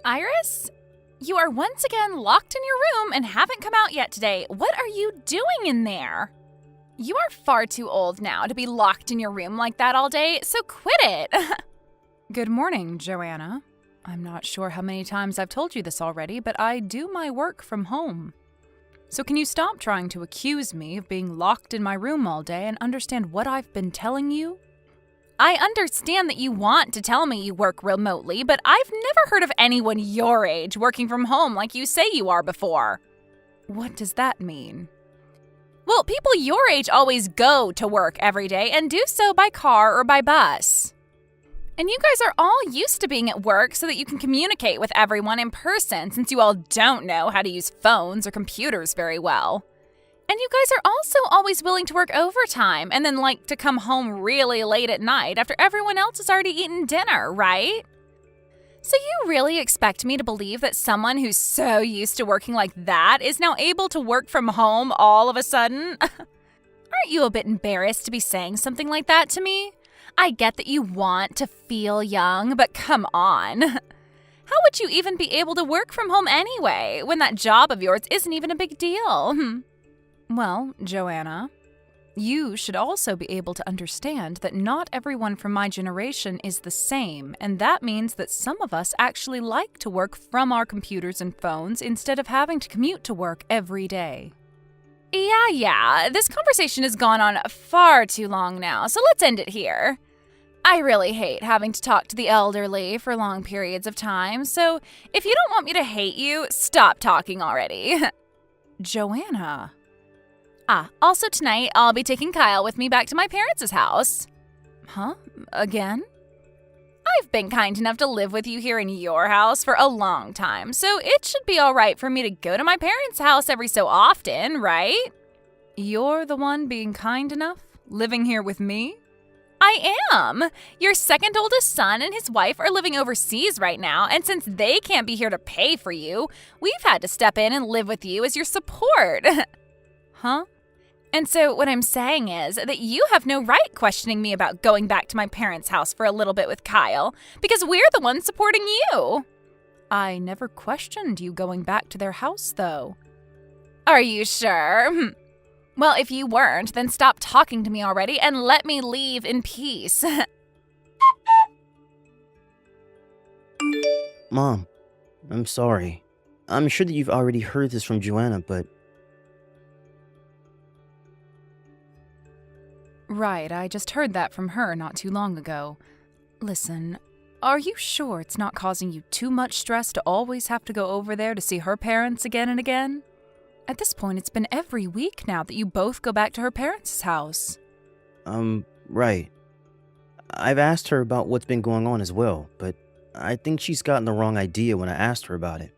Iris? You are once again locked in your room and haven't come out yet today. What are you doing in there? You are far too old now to be locked in your room like that all day, so quit it. Good morning, Joanna. I'm not sure how many times I've told you this already, but I do my work from home. So can you stop trying to accuse me of being locked in my room all day and understand what I've been telling you? I understand that you want to tell me you work remotely, but I've never heard of anyone your age working from home like you say you are before. What does that mean? Well, people your age always go to work every day and do so by car or by bus. And you guys are all used to being at work so that you can communicate with everyone in person, since you all don't know how to use phones or computers very well. And you guys are also always willing to work overtime and then like to come home really late at night after everyone else has already eaten dinner, right? So you really expect me to believe that someone who's so used to working like that is now able to work from home all of a sudden? Aren't you a bit embarrassed to be saying something like that to me? I get that you want to feel young, but come on. How would you even be able to work from home anyway, when that job of yours isn't even a big deal? Well, Joanna, you should also be able to understand that not everyone from my generation is the same, and that means that some of us actually like to work from our computers and phones instead of having to commute to work every day. Yeah, this conversation has gone on far too long now, so let's end it here. I really hate having to talk to the elderly for long periods of time, so if you don't want me to hate you, stop talking already. Joanna. Also tonight, I'll be taking Kyle with me back to my parents' house. Huh? Again? I've been kind enough to live with you here in your house for a long time, so it should be all right for me to go to my parents' house every so often, right? You're the one being kind enough? Living here with me? I am. Your second oldest son and his wife are living overseas right now, and since they can't be here to pay for you, we've had to step in and live with you as your support. Huh? And so what I'm saying is that you have no right questioning me about going back to my parents' house for a little bit with Kyle, because we're the ones supporting you. I never questioned you going back to their house, though. Are you sure? Well, if you weren't, then stop talking to me already and let me leave in peace. Mom, I'm sorry. I'm sure that you've already heard this from Joanna, but... Right, I just heard that from her not too long ago. Listen, are you sure it's not causing you too much stress to always have to go over there to see her parents again and again? At this point, it's been every week now that you both go back to her parents' house. Right. I've asked her about what's been going on as well, but I think she's gotten the wrong idea when I asked her about it.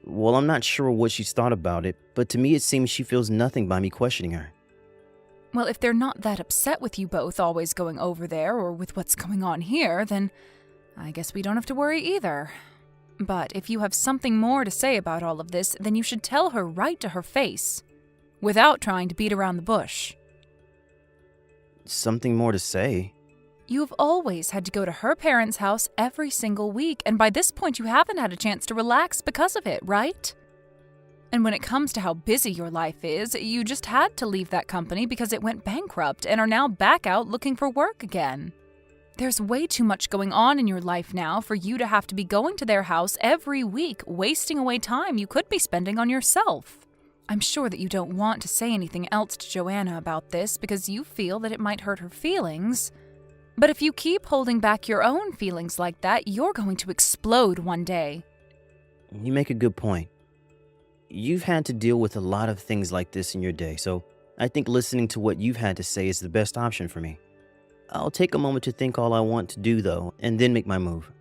Well, I'm not sure what she's thought about it, but to me it seems she feels nothing by me questioning her. Well, if they're not that upset with you both always going over there or with what's going on here, then I guess we don't have to worry either. But if you have something more to say about all of this, then you should tell her right to her face, without trying to beat around the bush. Something more to say? You've always had to go to her parents' house every single week, and by this point you haven't had a chance to relax because of it, right? And when it comes to how busy your life is, you just had to leave that company because it went bankrupt and are now back out looking for work again. There's way too much going on in your life now for you to have to be going to their house every week, wasting away time you could be spending on yourself. I'm sure that you don't want to say anything else to Joanna about this because you feel that it might hurt her feelings. But if you keep holding back your own feelings like that, you're going to explode one day. You make a good point. You've had to deal with a lot of things like this in your day, so I think listening to what you've had to say is the best option for me. I'll take a moment to think all I want to do, though, and then make my move.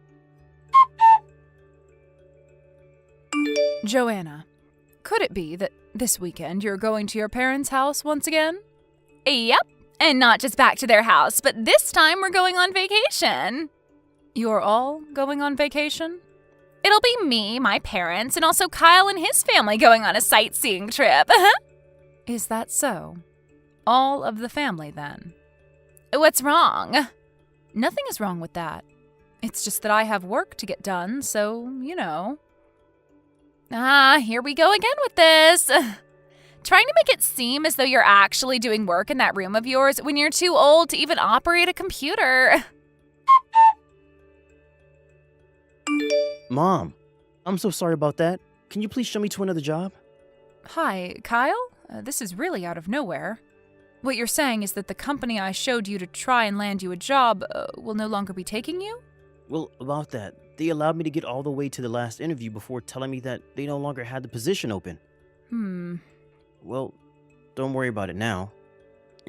Joanna, could it be that this weekend you're going to your parents' house once again? Yep, and not just back to their house, but this time we're going on vacation. You're all going on vacation? It'll be me, my parents, and also Kyle and his family going on a sightseeing trip. Is that so? All of the family, then? What's wrong? Nothing is wrong with that. It's just that I have work to get done, so, you know. Here we go again with this. Trying to make it seem as though you're actually doing work in that room of yours when you're too old to even operate a computer. Mom, I'm so sorry about that. Can you please show me to another job? Hi, Kyle? This is really out of nowhere. What you're saying is that the company I showed you to try and land you a job will no longer be taking you? Well, about that, they allowed me to get all the way to the last interview before telling me that they no longer had the position open. Well, don't worry about it now.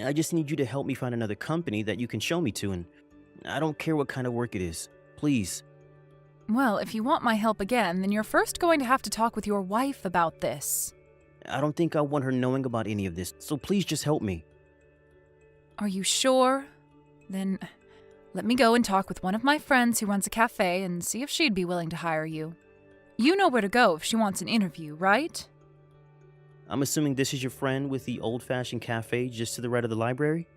I just need you to help me find another company that you can show me to, and I don't care what kind of work it is. Please. Well, if you want my help again, then you're first going to have to talk with your wife about this. I don't think I want her knowing about any of this, so please just help me. Are you sure? Then let me go and talk with one of my friends who runs a cafe and see if she'd be willing to hire you. You know where to go if she wants an interview, right? I'm assuming this is your friend with the old-fashioned cafe just to the right of the library?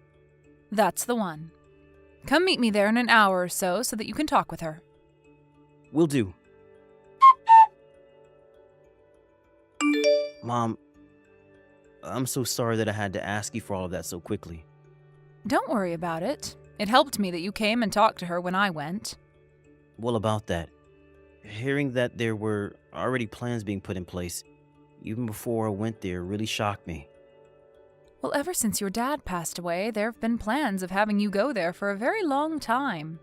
That's the one. Come meet me there in an hour or so that you can talk with her. Will do. Mom, I'm so sorry that I had to ask you for all of that so quickly. Don't worry about it. It helped me that you came and talked to her when I went. Well, about that, hearing that there were already plans being put in place, even before I went there, really shocked me. Well, ever since your dad passed away, there have been plans of having you go there for a very long time.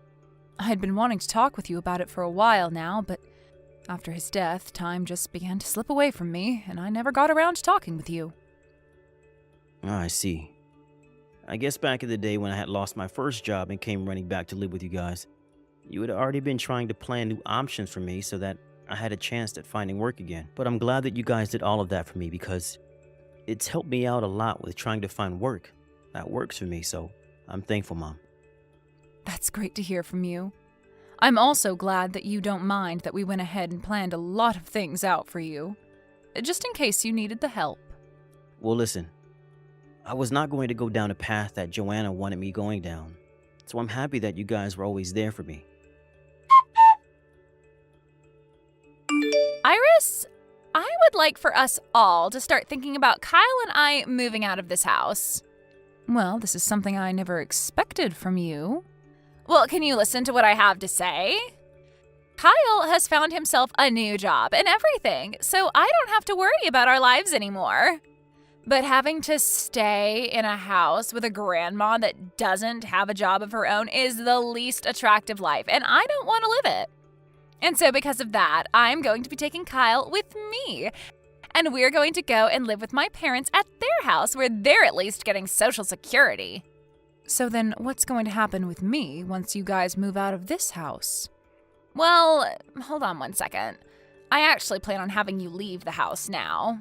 I had been wanting to talk with you about it for a while now, but after his death, time just began to slip away from me, and I never got around to talking with you. I see. I guess back in the day when I had lost my first job and came running back to live with you guys, you had already been trying to plan new options for me so that I had a chance at finding work again. But I'm glad that you guys did all of that for me because it's helped me out a lot with trying to find work that works for me, so I'm thankful, Mom. That's great to hear from you. I'm also glad that you don't mind that we went ahead and planned a lot of things out for you, just in case you needed the help. Well, listen, I was not going to go down a path that Joanna wanted me going down, so I'm happy that you guys were always there for me. Iris, I would like for us all to start thinking about Kyle and I moving out of this house. Well, this is something I never expected from you. Well, can you listen to what I have to say? Kyle has found himself a new job and everything, so I don't have to worry about our lives anymore. But having to stay in a house with a grandma that doesn't have a job of her own is the least attractive life, and I don't want to live it. And so because of that, I'm going to be taking Kyle with me. And we're going to go and live with my parents at their house where they're at least getting Social Security. So then what's going to happen with me once you guys move out of this house? Well, hold on one second. I actually plan on having you leave the house now.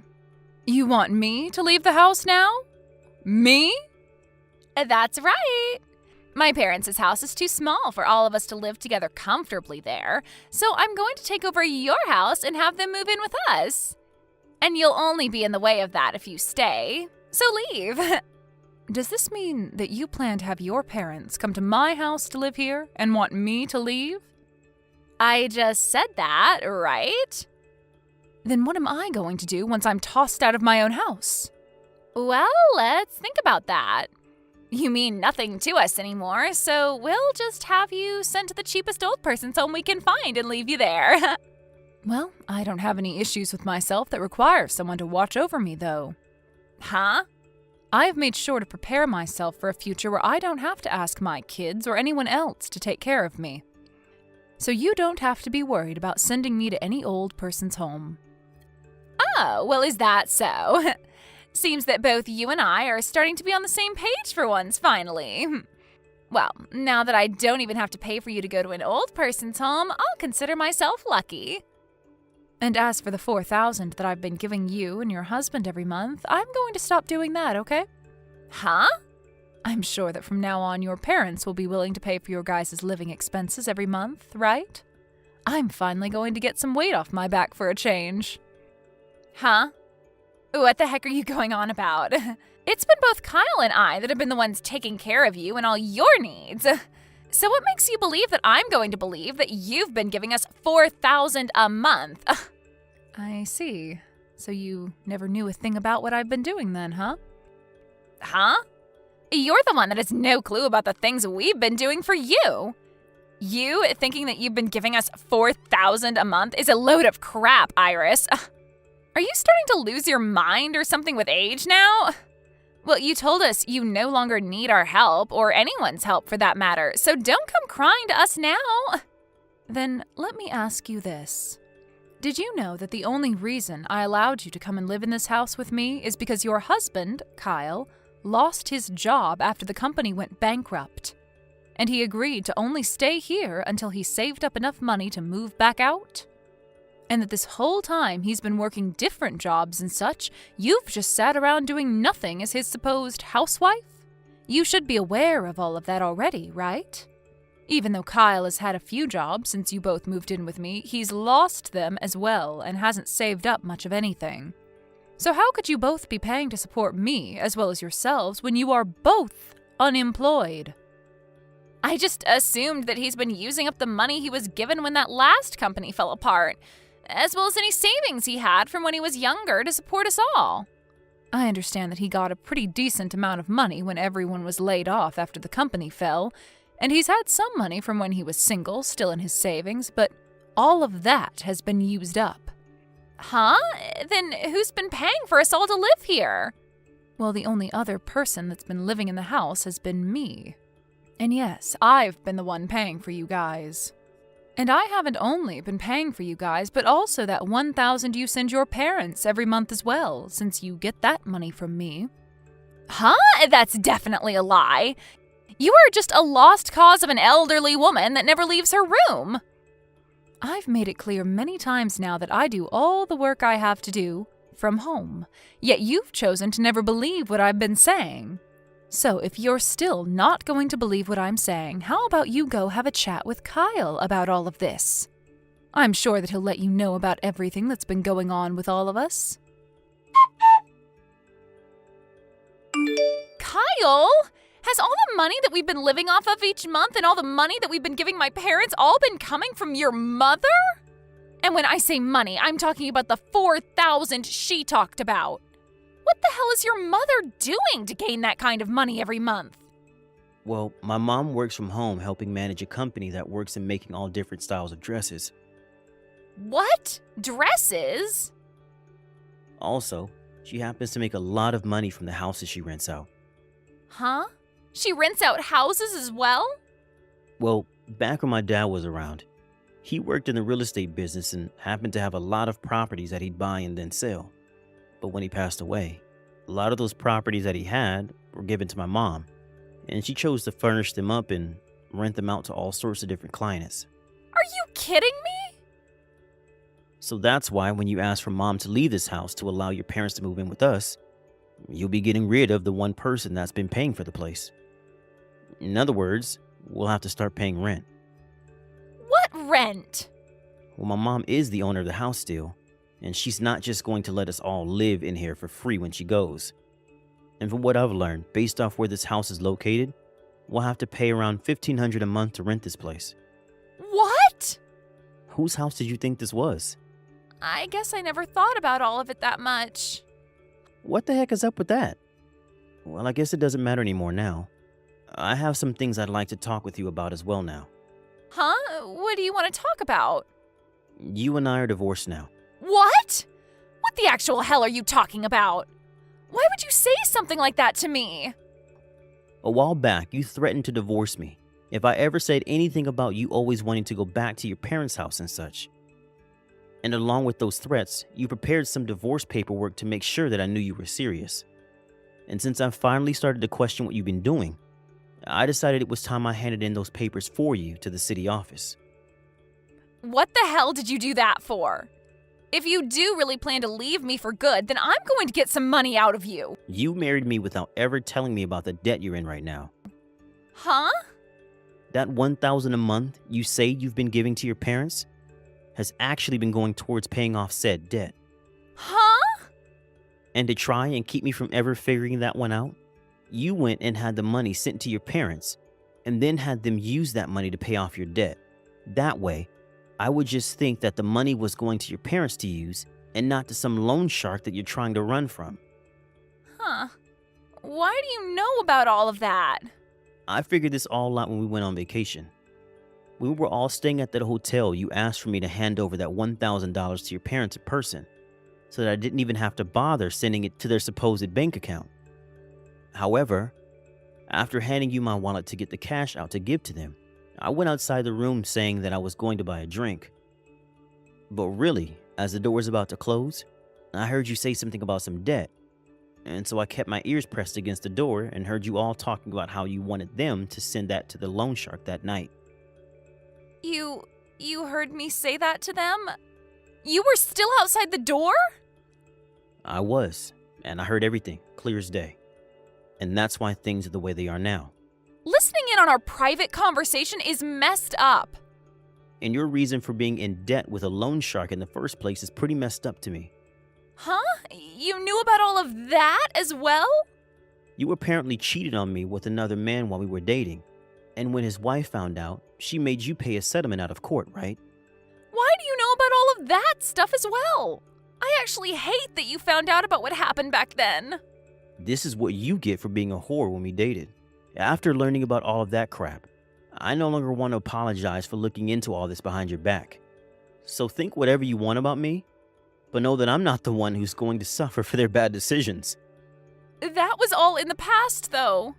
You want me to leave the house now? Me? That's right. My parents' house is too small for all of us to live together comfortably there, so I'm going to take over your house and have them move in with us. And you'll only be in the way of that if you stay, so leave. Does this mean that you plan to have your parents come to my house to live here and want me to leave? I just said that, right? Then what am I going to do once I'm tossed out of my own house? Well, let's think about that. You mean nothing to us anymore, so we'll just have you sent to the cheapest old person's home we can find and leave you there. Well, I don't have any issues with myself that require someone to watch over me, though. Huh? I have made sure to prepare myself for a future where I don't have to ask my kids or anyone else to take care of me. So you don't have to be worried about sending me to any old person's home. Oh, well, is that so? Seems that both you and I are starting to be on the same page for once, finally. Well, now that I don't even have to pay for you to go to an old person's home, I'll consider myself lucky. And as for the $4,000 that I've been giving you and your husband every month, I'm going to stop doing that, okay? Huh? I'm sure that from now on your parents will be willing to pay for your guys' living expenses every month, right? I'm finally going to get some weight off my back for a change. Huh? What the heck are you going on about? It's been both Kyle and I that have been the ones taking care of you and all your needs. So what makes you believe that I'm going to believe that you've been giving us $4,000 a month? I see. So you never knew a thing about what I've been doing then, huh? Huh? You're the one that has no clue about the things we've been doing for you. You thinking that you've been giving us $4,000 a month is a load of crap, Iris. Are you starting to lose your mind or something with age now? Well, you told us you no longer need our help, or anyone's help for that matter, so don't come crying to us now. Then let me ask you this. Did you know that the only reason I allowed you to come and live in this house with me is because your husband, Kyle, lost his job after the company went bankrupt? And he agreed to only stay here until he saved up enough money to move back out? And that this whole time he's been working different jobs and such, you've just sat around doing nothing as his supposed housewife? You should be aware of all of that already, right? Even though Kyle has had a few jobs since you both moved in with me, he's lost them as well and hasn't saved up much of anything. So how could you both be paying to support me as well as yourselves when you are both unemployed? I just assumed that he's been using up the money he was given when that last company fell apart, as well as any savings he had from when he was younger to support us all. I understand that he got a pretty decent amount of money when everyone was laid off after the company fell, and he's had some money from when he was single still in his savings, but all of that has been used up. Huh? Then who's been paying for us all to live here? Well, the only other person that's been living in the house has been me. And yes, I've been the one paying for you guys. And I haven't only been paying for you guys, but also that $1,000 you send your parents every month as well, since you get that money from me. Huh? That's definitely a lie. You are just a lost cause of an elderly woman that never leaves her room. I've made it clear many times now that I do all the work I have to do from home, yet you've chosen to never believe what I've been saying. So if you're still not going to believe what I'm saying, how about you go have a chat with Kyle about all of this? I'm sure that he'll let you know about everything that's been going on with all of us. Kyle? Has all the money that we've been living off of each month and all the money that we've been giving my parents all been coming from your mother? And when I say money, I'm talking about the $4,000 she talked about. What the hell is your mother doing to gain that kind of money every month? Well, my mom works from home helping manage a company that works in making all different styles of dresses. What? Dresses? Also, she happens to make a lot of money from the houses she rents out. Huh? She rents out houses as well? Well, back when my dad was around, he worked in the real estate business and happened to have a lot of properties that he'd buy and then sell. But when he passed away, a lot of those properties that he had were given to my mom, and she chose to furnish them up and rent them out to all sorts of different clients. Are you kidding me? So that's why when you ask for mom to leave this house to allow your parents to move in with us, you'll be getting rid of the one person that's been paying for the place. In other words, we'll have to start paying rent. What rent? Well, my mom is the owner of the house still, and she's not just going to let us all live in here for free when she goes. And from what I've learned, based off where this house is located, we'll have to pay around $1,500 a month to rent this place. What? Whose house did you think this was? I guess I never thought about all of it that much. What the heck is up with that? Well, I guess it doesn't matter anymore now. I have some things I'd like to talk with you about as well now. Huh? What do you want to talk about? You and I are divorced now. What? What the actual hell are you talking about? Why would you say something like that to me? A while back, you threatened to divorce me if I ever said anything about you always wanting to go back to your parents' house and such. And along with those threats, you prepared some divorce paperwork to make sure that I knew you were serious. And since I finally started to question what you've been doing, I decided it was time I handed in those papers for you to the city office. What the hell did you do that for? If you do really plan to leave me for good, then I'm going to get some money out of you. You married me without ever telling me about the debt you're in right now. Huh? That $1,000 a month you say you've been giving to your parents has actually been going towards paying off said debt. Huh? And to try and keep me from ever figuring that one out, you went and had the money sent to your parents and then had them use that money to pay off your debt. That way, I would just think that the money was going to your parents to use and not to some loan shark that you're trying to run from. Huh. Why do you know about all of that? I figured this all out when we went on vacation. We were all staying at that hotel. You asked for me to hand over that $1,000 to your parents in person, so that I didn't even have to bother sending it to their supposed bank account. However, after handing you my wallet to get the cash out to give to them, I went outside the room saying that I was going to buy a drink. But really, as the door was about to close, I heard you say something about some debt. And so I kept my ears pressed against the door and heard you all talking about how you wanted them to send that to the loan shark that night. You heard me say that to them? You were still outside the door? I was, and I heard everything, clear as day. And that's why things are the way they are now. Listening in on our private conversation is messed up. And your reason for being in debt with a loan shark in the first place is pretty messed up to me. Huh? You knew about all of that as well? You apparently cheated on me with another man while we were dating. And when his wife found out, she made you pay a settlement out of court, right? Why do you know about all of that stuff as well? I actually hate that you found out about what happened back then. This is what you get for being a whore when we dated. After learning about all of that crap, I no longer want to apologize for looking into all this behind your back. So think whatever you want about me, but know that I'm not the one who's going to suffer for their bad decisions. That was all in the past, though.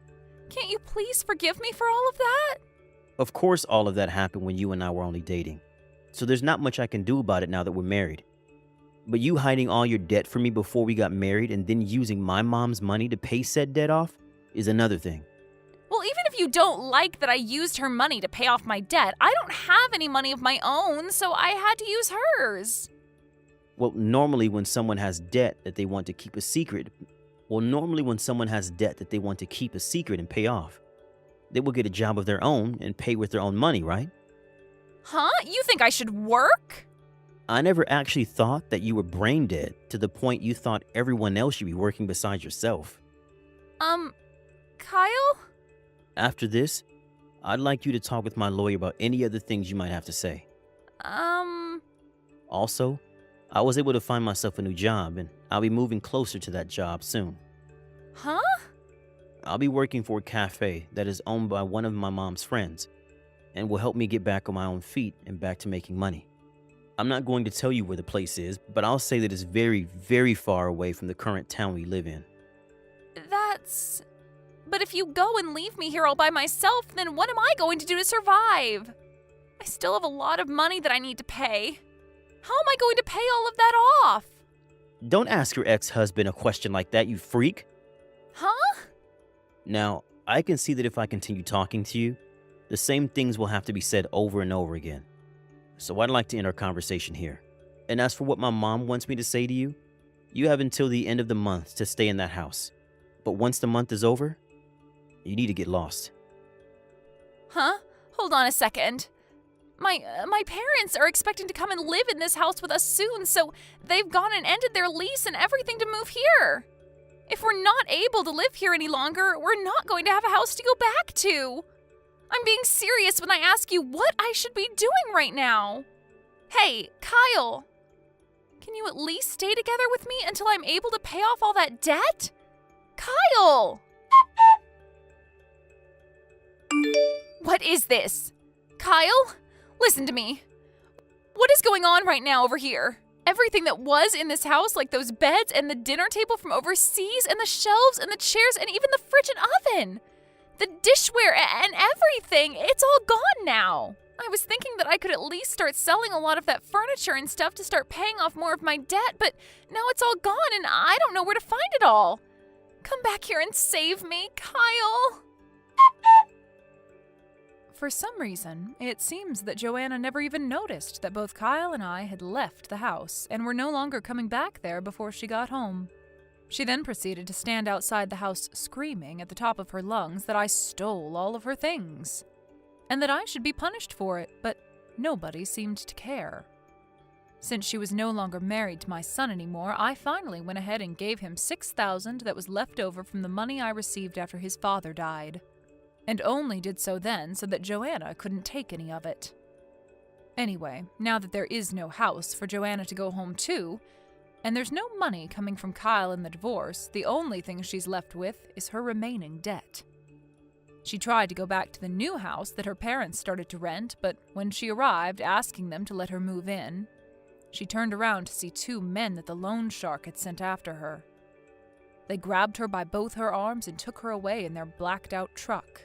Can't you please forgive me for all of that? Of course, all of that happened when you and I were only dating. So there's not much I can do about it now that we're married. But you hiding all your debt from me before we got married and then using my mom's money to pay said debt off is another thing. Well, even if you don't like that I used her money to pay off my debt, I don't have any money of my own, so I had to use hers. Well, normally when someone has debt that they want to keep a secret and pay off, they will get a job of their own and pay with their own money, right? Huh? You think I should work? I never actually thought that you were brain dead to the point you thought everyone else should be working besides yourself. Kyle? After this, I'd like you to talk with my lawyer about any other things you might have to say. Also, I was able to find myself a new job, and I'll be moving closer to that job soon. Huh? I'll be working for a cafe that is owned by one of my mom's friends, and will help me get back on my own feet and back to making money. I'm not going to tell you where the place is, but I'll say that it's very, very far away from the current town we live in. But if you go and leave me here all by myself, then what am I going to do to survive? I still have a lot of money that I need to pay. How am I going to pay all of that off? Don't ask your ex-husband a question like that, you freak. Huh? Now, I can see that if I continue talking to you, the same things will have to be said over and over again. So I'd like to end our conversation here. And as for what my mom wants me to say to you, you have until the end of the month to stay in that house. But once the month is over, you need to get lost. Huh? Hold on a second. My parents are expecting to come and live in this house with us soon, so they've gone and ended their lease and everything to move here. If we're not able to live here any longer, we're not going to have a house to go back to. I'm being serious when I ask you what I should be doing right now. Hey, Kyle, can you at least stay together with me until I'm able to pay off all that debt? Kyle! What is this? Kyle? Listen to me. What is going on right now over here? Everything that was in this house, like those beds and the dinner table from overseas and the shelves and the chairs and even the fridge and oven. The dishware and everything, it's all gone now. I was thinking that I could at least start selling a lot of that furniture and stuff to start paying off more of my debt, but now it's all gone and I don't know where to find it all. Come back here and save me, Kyle. For some reason, it seems that Joanna never even noticed that both Kyle and I had left the house and were no longer coming back there before she got home. She then proceeded to stand outside the house screaming at the top of her lungs that I stole all of her things, and that I should be punished for it, but nobody seemed to care. Since she was no longer married to my son anymore, I finally went ahead and gave him $6,000 that was left over from the money I received after his father died. and only did so then so that Joanna couldn't take any of it. Anyway, now that there is no house for Joanna to go home to, and there's no money coming from Kyle in the divorce, the only thing she's left with is her remaining debt. She tried to go back to the new house that her parents started to rent, but when she arrived asking them to let her move in, she turned around to see 2 men that the loan shark had sent after her. They grabbed her by both her arms and took her away in their blacked-out truck.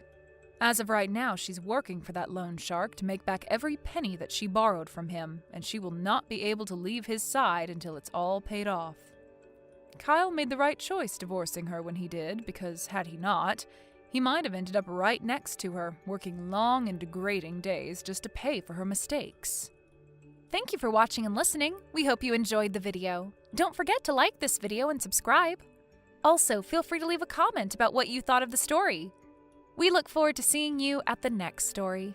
As of right now, she's working for that loan shark to make back every penny that she borrowed from him, and she will not be able to leave his side until it's all paid off. Kyle made the right choice divorcing her when he did, because had he not, he might have ended up right next to her, working long and degrading days just to pay for her mistakes. Thank you for watching and listening. We hope you enjoyed the video. Don't forget to like this video and subscribe. Also, feel free to leave a comment about what you thought of the story. We look forward to seeing you at the next story.